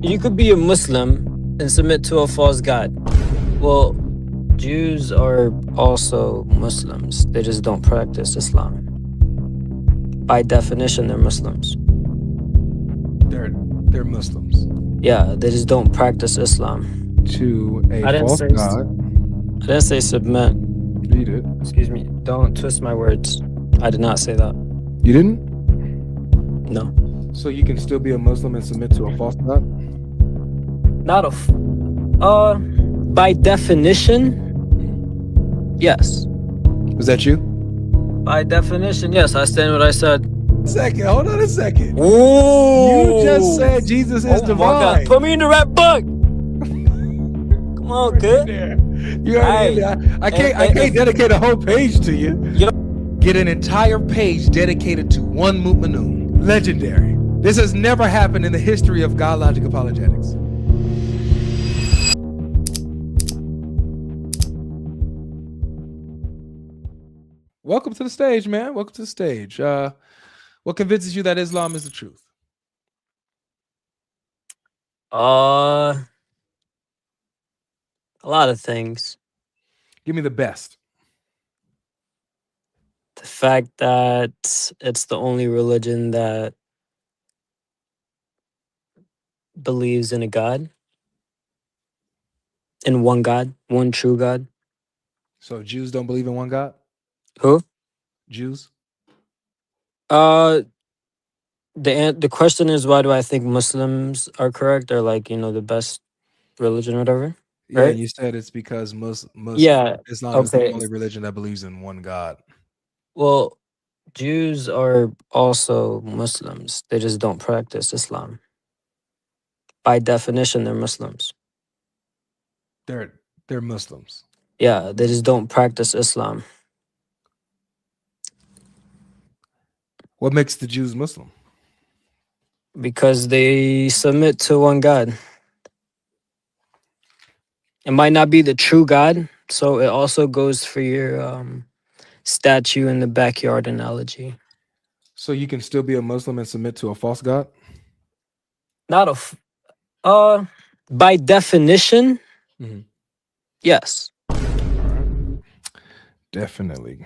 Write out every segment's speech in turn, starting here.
You could be a Muslim and submit to a false god. Well, Jews are also Muslims. They just don't practice Islam. By definition, they're Muslims. They're Muslims. Yeah, they just don't practice Islam. To a false god. I didn't say submit. You did. Excuse me. Don't twist my words. I did not say that. You didn't? No. So you can still be a Muslim and submit to a false god? Not by definition, yes. Was that you? By definition, yes. I stand what I said. Hold on a second. Ooh. You just said Jesus is divine. My God. Put me in the right book. Come on, kid. You already I can't dedicate a whole page to you. Get an entire page dedicated to one Mu'minun. Legendary. This has never happened in the history of GodLogic Apologetics. Welcome to the stage, man. Welcome to the stage. What convinces you that Islam is the truth? A lot of things. Give me the best. The fact that it's the only religion that believes in a God. In one God, one true God. So Jews don't believe in one God? Who? Jews? The question is, why do I think Muslims are correct, or the best religion or whatever? Yeah, right? you said it's because Yeah, Islam is the okay. only religion that believes in one God. Well, Jews are also Muslims. They just don't practice Islam. By definition, they're Muslims. They're Muslims. Yeah, they just don't practice Islam. What makes the Jews Muslim? Because they submit to one God. It might not be the true God, so it also goes for your statue in the backyard analogy. So you can still be a Muslim and submit to a false God? Not by definition, yes. All right. Definitely.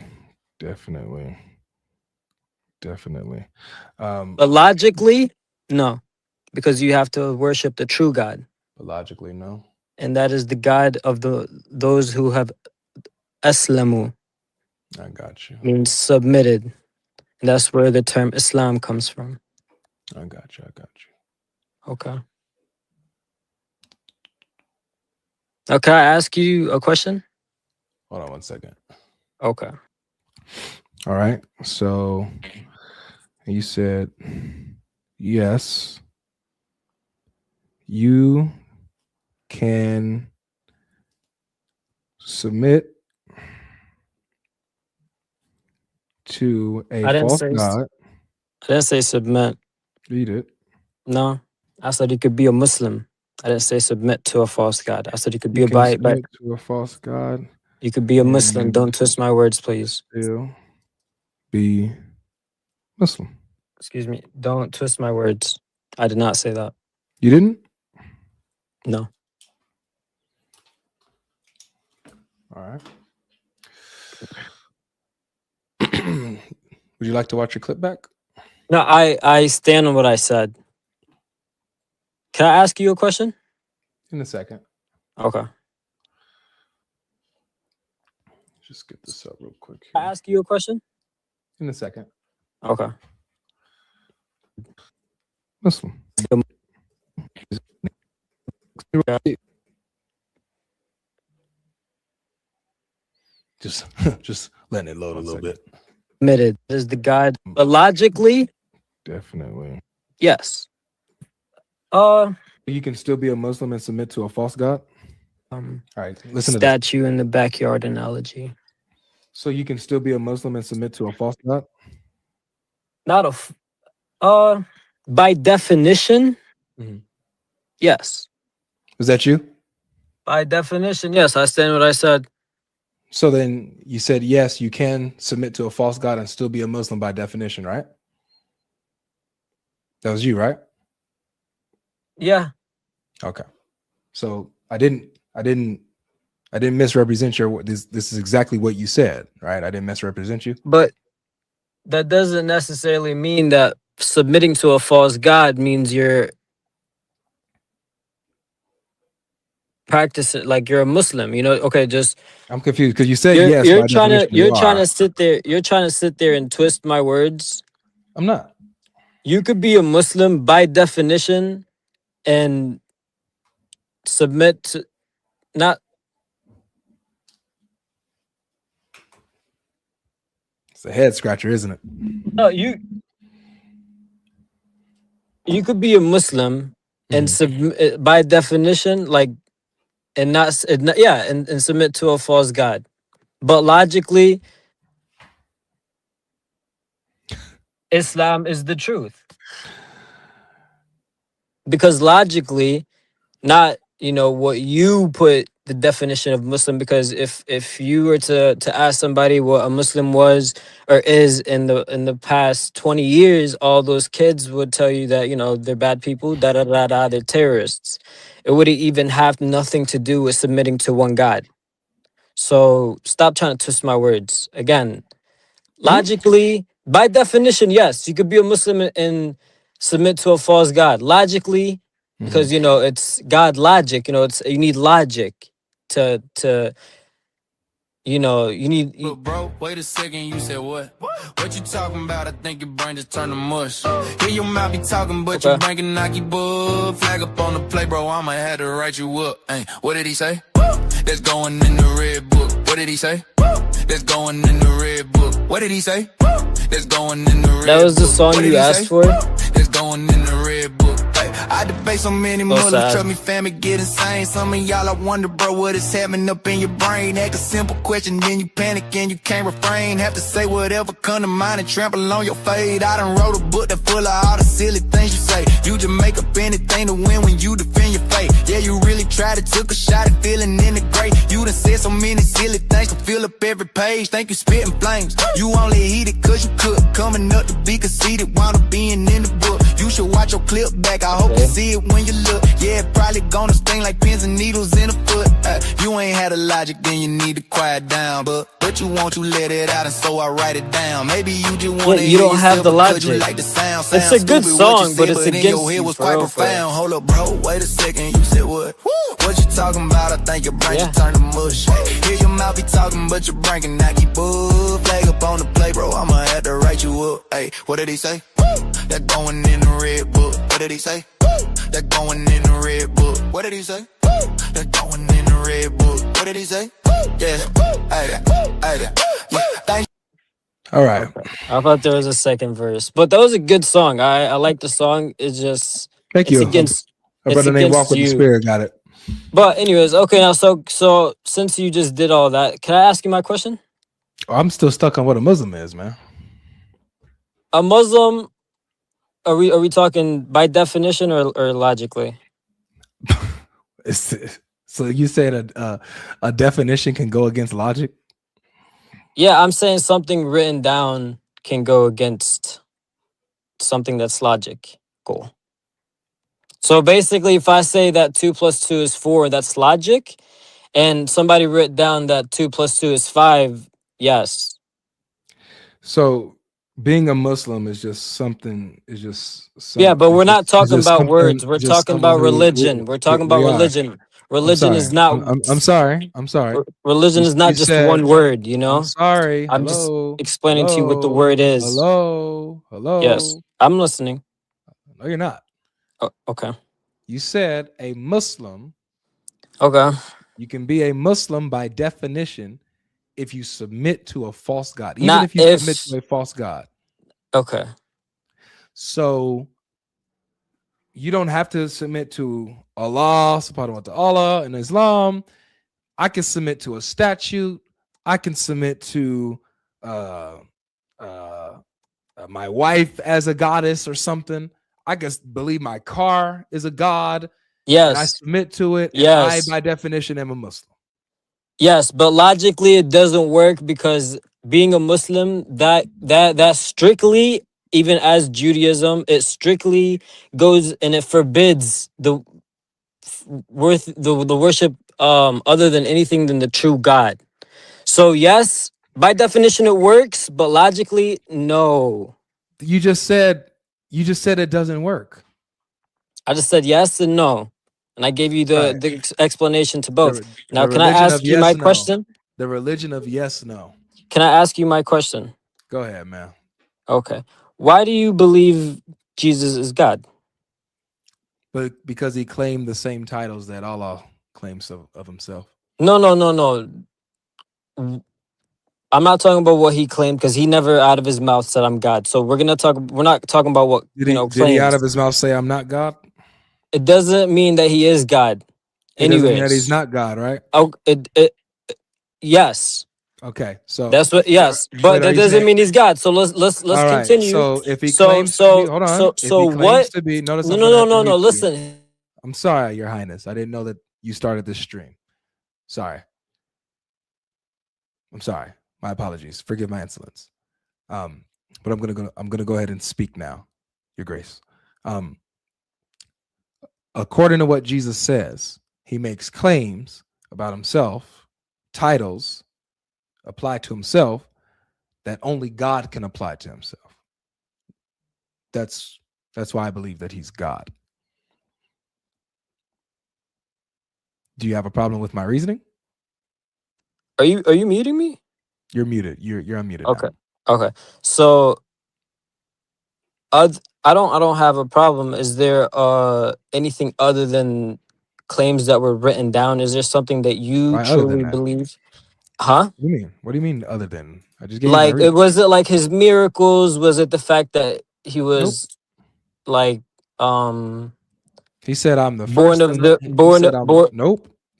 But logically, no, because you have to worship the true God. But logically, no. And that is the God of those who have aslamu. I got you. Means submitted. And that's where the term Islam comes from. I got you. Okay. Now, can I ask you a question? Hold on one second. Okay. All right. So you said, yes, you can submit to a false God. I didn't say submit. You did. No. I said you could be a Muslim. I didn't say submit to a false God. I said you could be submit to a false God. You could be a Muslim. Don't twist my words, please. Still be Muslim. Excuse me. Don't twist my words. I did not say that. You didn't? No. All right. Would you like to watch your clip back? No, I stand on what I said. Can I ask you a question? In a second. Okay. Just get this up real quick. Can I ask you a question? In a second. Okay. Muslim. Just letting it load a little bit. Admitted is the God, but logically, definitely, yes. You can still be a Muslim and submit to a false God. All right, listen to this. Statue in the backyard analogy. So you can still be a Muslim and submit to a false God. By definition, yes. Was that you? By definition, yes. I stand what I said. So then you said, yes, you can submit to a false God and still be a Muslim by definition, right? That was you, right? Yeah. Okay. So I didn't misrepresent your this is exactly what you said, right? I didn't misrepresent you. But that doesn't necessarily mean that submitting to a false god means you're practicing like you're a Muslim. Okay, just I'm confused because you said you're yes you're by trying to definition you're you trying are. to sit there you're trying to sit there and twist my words. I'm not. You could be a Muslim by definition and submit to not It's a head scratcher, isn't it? no you could be a Muslim and Mhm. submit by definition like and submit to a false god. But logically, Islam is the truth because logically, not what you put the definition of Muslim. Because if you were to ask somebody what a Muslim was or is in the past 20 years, all those kids would tell you that they're bad people, da da da da, they're terrorists. It wouldn't even have nothing to do with submitting to one God. So stop trying to twist my words. Again, Hmm? logically, by definition, yes, you could be a Muslim and submit to a false god. Logically, Mhm. because it's God logic. It's you need logic to you need. But bro, wait a second, you said what? What you talking about? I think your brain just turned to mush. Hear your mouth be talking, but your Okay. brain can knock you butt. Flag up on the play, bro, I'ma have to write you up. Hey, what did he say? That's going in the red book. What did he say? That's going in the red book. What did he say? That's going in the red book. That was the song what did you he asked say? for. That's going in the red book. Hey, I debate so many So Muslims, sad. trust me, family get insane. Some of y'all, I wonder, bro, what is happening up in your brain? Ask a simple question, then you panic and you can't refrain. Have to say whatever come to mind and trample on your fate. I done wrote a book that full of all the silly things you say. You just make up anything to win when you defend your faith. Yeah, you really tried it, took a shot at feeling in the gray. You done said so many silly things to fill up every page. Think you spitting flames. You only heat it cause you cook. Coming up to be conceited, wound up being in the book. You should watch your clip back, I hope you see it when you look. Yeah, it probably gonna sting like pins and needles in a foot. You ain't had a logic, then you need to quiet down. But you want to let it out, and so I write it down. Maybe you just Yeah, wanna you hear don't have yourself the because you logic. like the sound. It's a good Stupid what you song, but said, it's in your against head you was for quite real, for real. profound. Hold up, bro, wait a second, you said what? What you talking about? I think your brain just turned to mush. Hear your mouth be talking, but your brain can knock you bull. Flag up on the play, bro, I'ma have to write you up. Hey, what did he say? That going in the red book. What did he say? That going in the red book. What did he say? That going in the red book. What did he say? Yeah, hey, yeah. All right. Okay. I thought there was a second verse, but that was a good song. I like the song. It's just Thank it's you. against A it's brother named Walk against with the you. Spirit got it. But anyways, okay. Now, so since you just did all that, can I ask you my question? Oh, I'm still stuck on what a Muslim is, man. A Muslim, are we talking by definition or logically? So you said a definition can go against logic? Yeah, I'm saying something written down can go against something that's logic. Cool. So basically, if I say that 2 + 2 is 4, that's logic, and somebody wrote down that 2 + 2 is 5, yes. So being a Muslim is just something. Is just Yeah, some. but we're not It's talking just about something. words. We're It's just talking someone about who religion. We're talking about we are. religion. I'm Religion sorry. is not I'm sorry. I'm sorry. religion is You not just said. one word, I'm sorry. I'm just Hello. explaining to you what the Hello. word is. Hello. Yes, Hello. I'm listening. No, you're not. Okay. You said a Muslim. Okay. You can be a Muslim by definition if you submit to a false god, even Not if you submit if. to a false god. Okay. So you don't have to submit to Allah, subhanahu wa ta'ala, in Islam. I can submit to a statute. I can submit to uh, uh, my wife as a goddess or something. I can believe my car is a god, and I Yes. submit to it, and I, Yes. by definition, am a Muslim. Yes, but logically it doesn't work because being a Muslim, that strictly, even as Judaism, it strictly goes and it forbids the worth the worship other than anything than the true God. So yes, by definition it works, but logically, no. You just said it doesn't work. I just said yes and no. And I gave you the explanation to both. Now, can I religion of ask you yes, my no. question? The religion of yes, no. Can I ask you my question? Go ahead, man. Okay. Why do you believe Jesus is God? But because he claimed the same titles that Allah claims of himself. No. I'm not talking about what he claimed because he never out of his mouth said I'm God. So we're not talking about what Did claims. he out of his mouth say I'm not God? It doesn't mean that he is God. It doesn't mean that he's not God, right? Oh, yes. Okay, so that's what. Yes, but that doesn't mean he's God. So let's continue. So if he claims to be, hold on. If he claims to be, notice no. Listen. I'm sorry, Your Highness. I didn't know that you started this stream. Sorry. I'm sorry. My apologies. Forgive my insolence. But I'm gonna go ahead and speak now, Your Grace. According to what Jesus says, he makes claims about himself, titles apply to himself that only God can apply to himself. That's why I believe that he's God. Do you have a problem with my reasoning? Are you muting me? You're muted. You're unmuted. Okay. Now. Okay. So I don't have a problem. Is there anything other than claims that were written down? Is there something that you truly believe? Huh? What do you mean other than? I just gave like you was it like his miracles? Was it the fact that he was like he said I'm the born first of the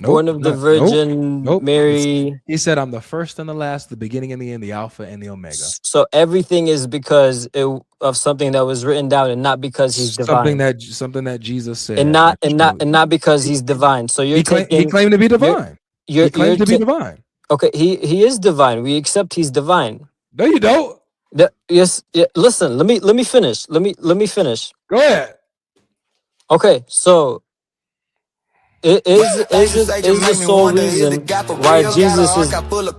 born of the Virgin Mary. He said I'm the first and the last, the beginning and the end, the Alpha and the Omega. So everything is because of something that was written down, and not because he's divine. Something that Jesus said, and not because he's divine. So he claimed to be divine. He claimed to be divine. Okay, he is divine. We accept he's divine. No, you don't. Yes. Yeah, listen. Let me finish. Let me finish. Go ahead. Okay, so it is the sole reason why Jesus is.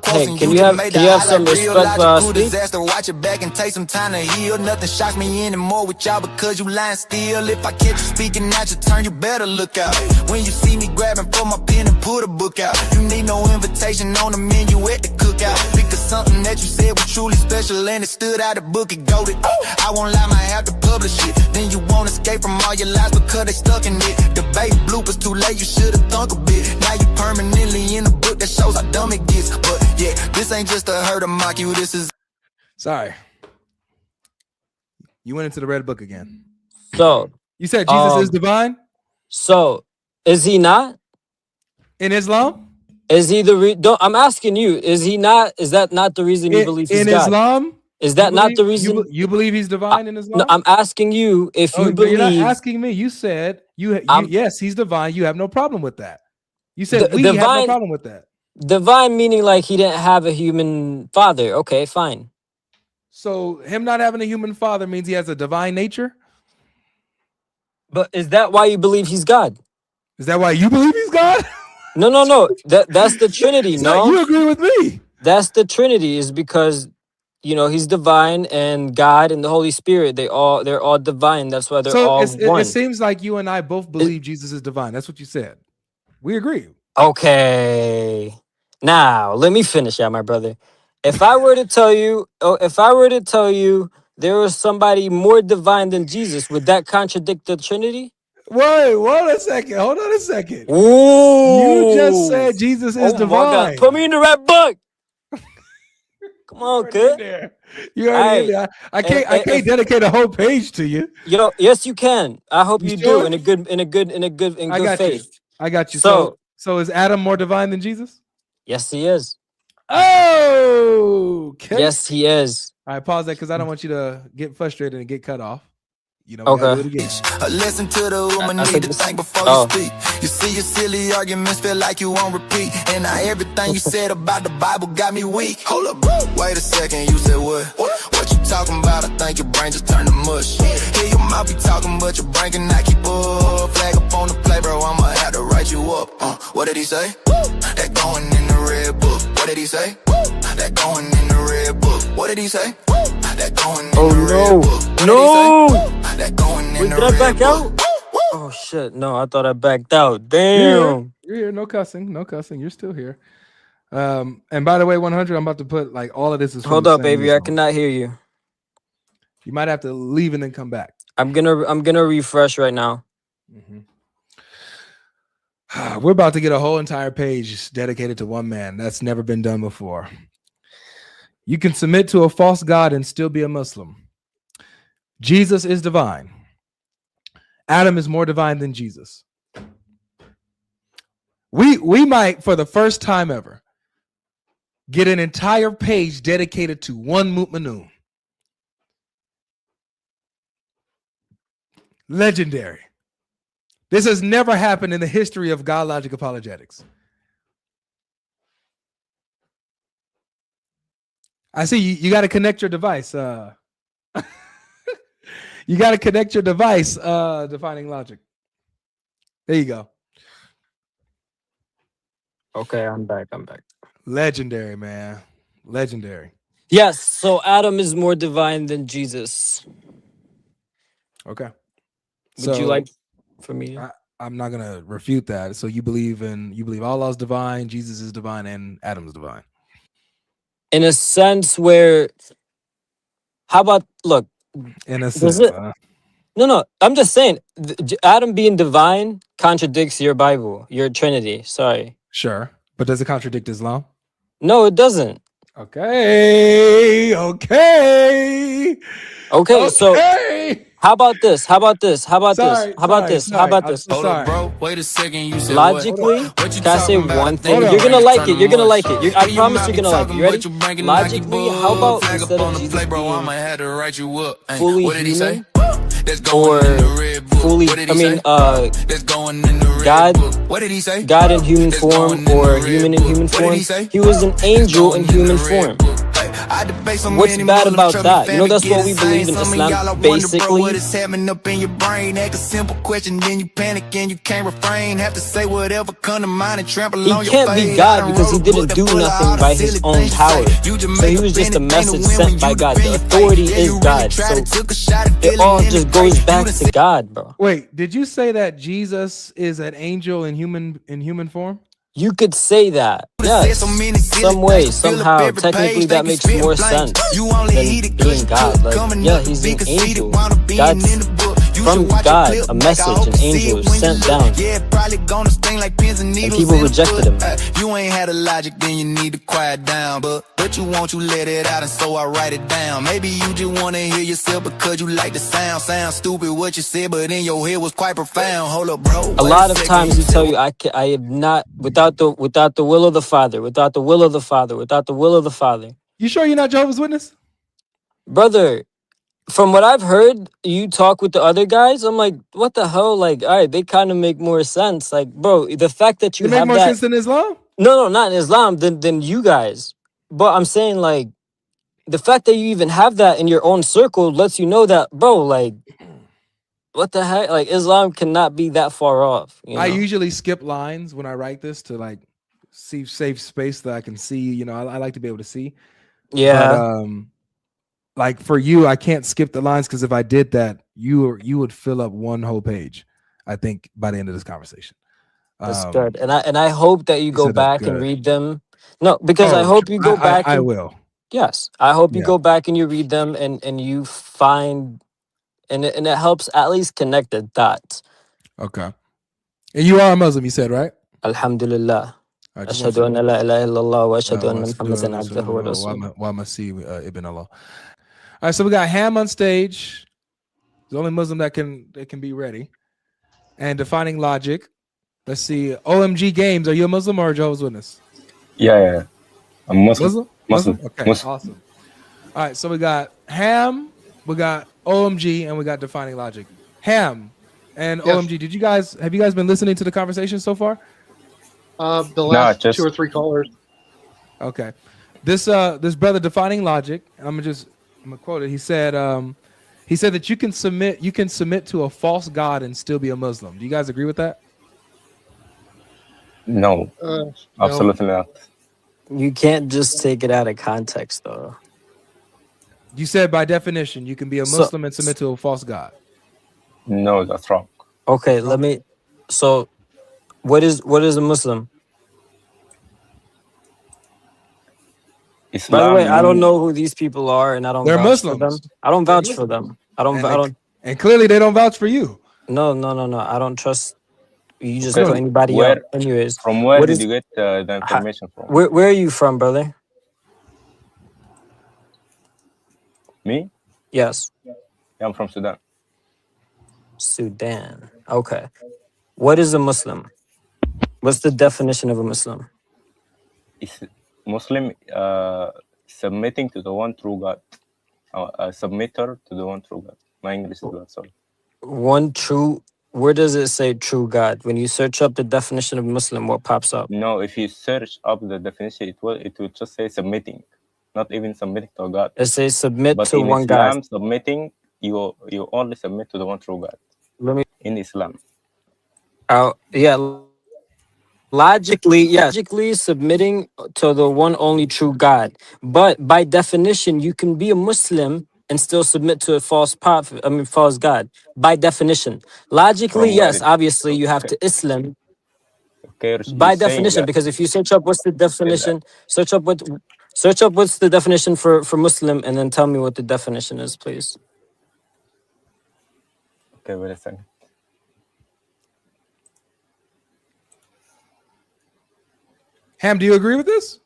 Hey, can you have some respect for us? Watch it back and take some time to heal. Nothing shocks me anymore with y'all because you lying still. If I catch you speaking out your turn, you better look out. When you see me grabbing for my pen and put a book out, you need no invitation on the menu at the cookout. Because something that you said was truly special and it stood out the book and goated. I won't lie, might have to publish it. Then you won't escape from all your lies because they stuck in it. Debate bloopers too late, you should've thunk a bit. Now you permanently in a book that shows how dumb it gets. But yeah, this ain't just a hurt to mock you, this is. Sorry. You went into the red book again. So you said Jesus is divine? So is he not? In Islam? Is he I'm asking you, is he not? Is that not the reason you believe he's in God? Islam? Is that not the reason? You believe he's divine in Islam? No, I'm asking you if you believe. You're not asking me. You said yes, he's divine. You have no problem with that. You said we have no problem with that. Divine meaning like he didn't have a human father. Okay, fine. So him not having a human father means he has a divine nature? But is that why you believe he's God? Is that why you believe he's God? No. That's the Trinity. No, you agree with me. That's the Trinity, is because he's divine, and God and the Holy Spirit, they're all divine. That's why they're all one. It seems like you and I both believe Jesus is divine. That's what you said. We agree. Okay. Now let me finish out, my brother. If I were to tell you there was somebody more divine than Jesus, would that contradict the Trinity? Wait, hold a second. Hold on a second. Ooh. You just said Jesus is divine. Put me in the red book. Come on, kid. You already in there. I can't dedicate a whole page to you. Yes, you can. I hope you do in good faith. I got you. So is Adam more divine than Jesus? Yes, he is. Oh, okay. Yes, he is. All right, pause that because I don't want you to get frustrated and get cut off. Okay. Listen to the woman, need to think before you speak. You see your silly arguments feel like you won't repeat. And now everything you said about the Bible got me weak. Hold up, bro. Wait a second, you said what? What you talking about? I think your brain just turned to mush. Hear your mouth be talking, but your brain cannot keep up. Flag up on the play, bro, I'ma have to write up. What did he say? That going in the red book. What did he say? That going in the red book. What did he say? That going in the red book. What did he say? That going in the red book. Did I back out? Oh shit! No, I thought I backed out. Damn. You're here. No cussing. No cussing. You're still here. And by the way, 100. I'm about to put like all of this is. Hold up, baby. I cannot hear you. You might have to leave and then come back. I'm gonna refresh right now. We're about to get a whole entire page dedicated to one man. That's never been done before. You can submit to a false god and still be a Muslim. Jesus is divine. Adam is more divine than Jesus. We might, for the first time ever, get an entire page dedicated to one mu'minun. Legendary. This has never happened in the history of GodLogic Apologetics. I see you got to connect your device. You got to connect your device, defining logic. There you go. Okay, I'm back. Legendary, man. Legendary. Yes, so Adam is more divine than Jesus. Okay. Would you like for me? I'm not gonna refute that. So you believe Allah's divine, Jesus is divine, and Adam's divine. In a sense where, how about, look. In a sense. No, I'm just saying, Adam being divine contradicts your Bible, your Trinity, sorry. Sure, but does it contradict Islam? No, it doesn't. Okay. So how about this? How about this? Hold up, bro. Wait a second. You said logically, what? Can I say one thing? You're gonna like it. I promise you're gonna like it. You ready? Logically, how about instead of Jesus being fully human or fully, God in human form or human in human form, he was an angel in human form. What's bad about that? You know, that's what we believe in Islam, basically. What is happening up in your brain? Ask a simple question, then you panic and you can't refrain. Have to say whatever come to mind and trample on your He can't be God because he didn't do nothing by his own power. So he was just a message sent by God. The authority is God. So it all just goes back to God, bro. Wait, did you say that Jesus is an angel in human form? You could say that. Yes. Some way, somehow, technically that makes more sense than being God. Like, yeah, he's an angel. God's from God, a message, an angel sent down. And people rejected him. You ain't had a logic, then you need to quiet down. But you want you let it out, and so I write it down. Maybe you just wanna hear yourself because you like the sound. Sound stupid what you said, but in your head was quite profound. Hold up, bro. A lot of times he tell you, I am not without the will of the Father, without the will of the Father, without the will of the Father. You sure you're not Jehovah's Witness? Brother, from what I've heard, you talk with the other guys, I'm like, what the hell? Like, all right, they kind of make more sense. Like, bro, the fact that you have make more sense than Islam? No, not in Islam, than you guys. But I'm saying, like, the fact that you even have that in your own circle lets you know that, bro, like, what the heck? Like, Islam cannot be that far off. You know? I usually skip lines when I write this to, like, see safe space that I can see. You know, I like to be able to see. Yeah. But, like for you, I can't skip the lines because if I did that, you would fill up one whole page, I think, by the end of this conversation. That's good. And I hope that you go back and read them. No, because I hope you go back. I will. Yes. I hope you go back and you read them and you find, and it helps at least connect the dots. Okay. And you are a Muslim, you said, right? Alhamdulillah. Ashhadu an la ilaha illallah wa ashhadu anna Muhammadan abduhu wa rasuluh. Wa masih ibn Allah. All right, so we got Ham on stage. The only Muslim that can be ready. And defining logic. Let's see. OMG Games. Are you a Muslim or a Jehovah's Witness? Yeah. I'm Muslim. Muslim. Okay, Muslim. Awesome. All right, so we got Ham, we got OMG, and we got defining logic. Ham and OMG. Have you guys been listening to the conversation so far? The last 2 or 3 callers. Okay. This brother defining logic, I'm gonna quote it. He said that you can submit to a false god and still be a Muslim. Do you guys agree with that? No, absolutely not. You can't just take it out of context, though. You said by definition you can be a Muslim and submit to a false god. No, that's wrong. Okay, let me. So, what is a Muslim? Islam. By the way, I don't know who these people are, and I don't They're vouch Muslims. for them. I don't vouch for them. I don't. And clearly they don't vouch for you. No. I don't trust. You just put anybody up. Anyways, from where did you get the information from? Where are you from, brother? Me? Yes. I'm from Sudan. Sudan. Okay. What is a Muslim? What's the definition of a Muslim? Is Muslim submitting to the one true God. A submitter to the one true God. My English is bad, sorry. One true. Where does it say true God? When you search up the definition of Muslim, what pops up? No, if you search up the definition, it will just say submitting, not even submitting to God. It says submit but to in one Islam, God. Submitting, you only submit to the one true God. In Islam. Yeah. Logically submitting to the one only true God. But by definition, you can be a Muslim and still submit to a false prophet, false God. By definition. Logically, yes, obviously you have to Islam. Okay, by definition, because if you search up what's the definition, search up what's the definition for Muslim, and then tell me what the definition is, please. Okay, wait a second. Ham, do you agree with this?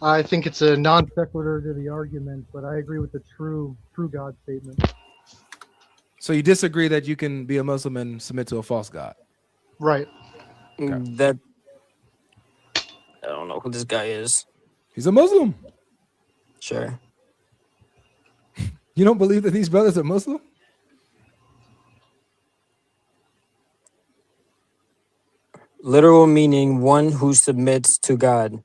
I think it's a non sequitur to the argument, but I agree with the true God statement. So you disagree that you can be a Muslim and submit to a false god? Right. Okay. That I don't know who this guy is. He's a Muslim. Sure. You don't believe that these brothers are Muslim? Literal meaning one who submits to God.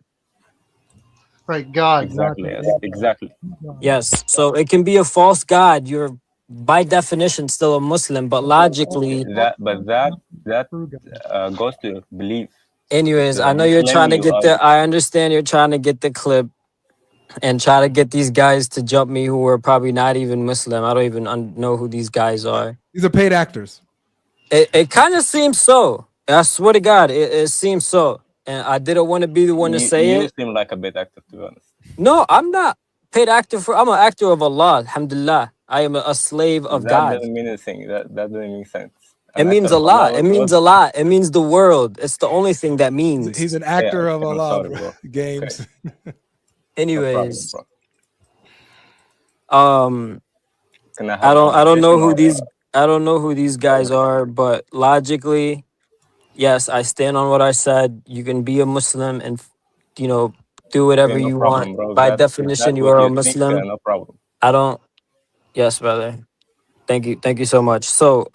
Right, God. Exactly. Exactly. Yes. So it can be a false God. You're by definition still a Muslim, but logically that goes to belief. Anyways, I know you're trying to get I understand you're trying to get the clip and try to get these guys to jump me who are probably not even Muslim. I don't even know who these guys are. These are paid actors. It kind of seems so. I swear to God, it seems so. And I didn't want to be the one to say it. You seem like a paid actor, to be honest. No, I'm not paid actor I'm an actor of Allah, alhamdulillah. I am a slave of God. That doesn't mean anything. That doesn't make sense. It means a lot. It means a lot. It means the world. It's the only thing that means. He's an actor of Allah, bro. Games. Okay. Anyways, no I don't know who these guys are, but logically, yes, I stand on what I said. You can be a Muslim and do whatever you want. Bro. By definition, you are a Muslim. No problem. I don't. Yes, brother. Thank you so much. So